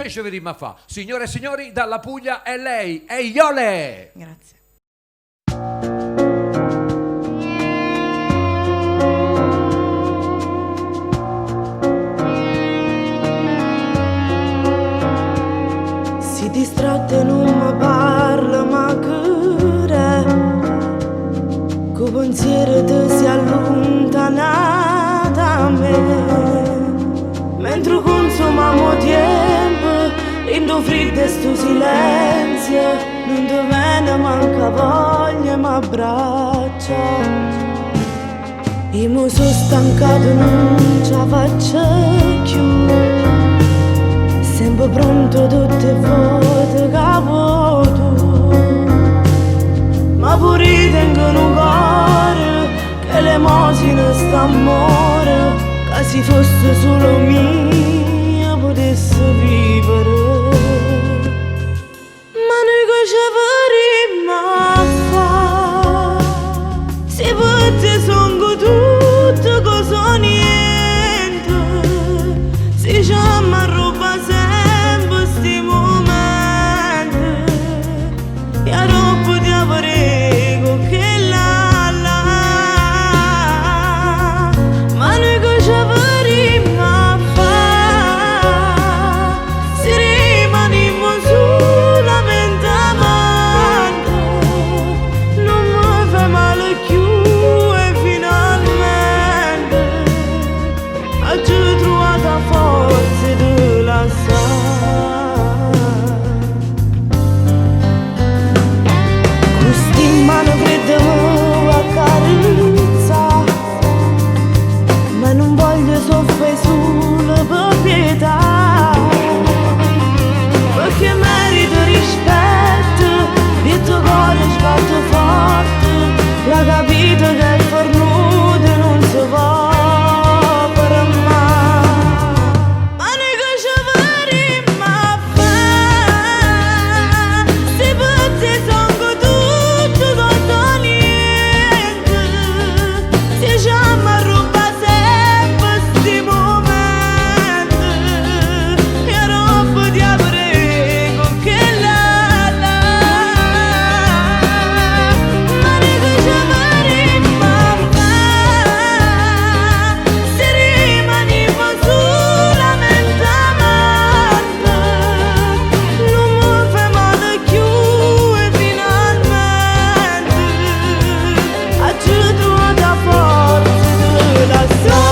c'è ma fa. Signore e signori, dalla Puglia è lei, è Iole. Grazie. Si distratte non mi parla ma cura, co pensiero ti si allontana da me, mentre consumiamo tempo in tuo freddo e sto silenzio, non ti viene manca voglia ma abbraccia. Io mi sono stancato, non ce la faccio più, sempre pronto tutte le volte che vuoi tu, ma pure tengo un cuore che l'emozione sta amore, che se fosse solo mia potesse vivere. Ma noi che ci faremo a fare, se per te sono tutto cosa niente, se ci arruba sempre sti momenti, e roba di avrego che la la, ma noi che ci faremo a fare, se rimaniamo solamente amanti, non mi fa male più e finalmente ho trovato la forza di lasciare. Questi mani fredde mi accarezza, ma non voglio soffrire sulla proprietà, perché merito rispetto, il tuo cuore sbatto forte, l'ha capito che il fornuto non si può fermare. Ma noi che ci faremo a fare, se per te sono tutto cosa niente, se ci arruba sempre sti momenti, e roba di avrego che la la, ma noi che ci faremo a fare, se rimaniamo solamente amanti, non mi fa male più e finalmente ho trovato la forza di lasciare.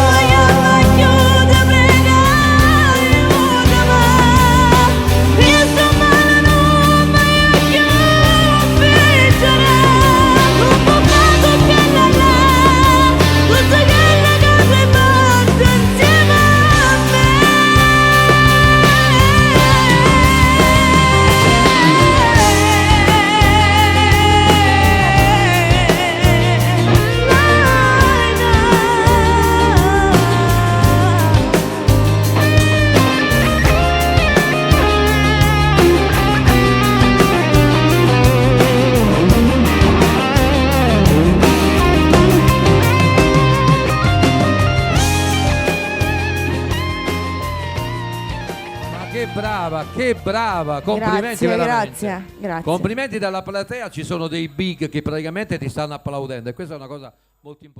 Non vogliamo più di pregare, aiutami, io sto male, non voglio più vincere, un peccato che la la, tutte quelle cose fatte insieme a me. Ma che brava, complimenti veramente. Grazie. Complimenti dalla platea, ci sono dei big che praticamente ti stanno applaudendo e questa è una cosa molto importante.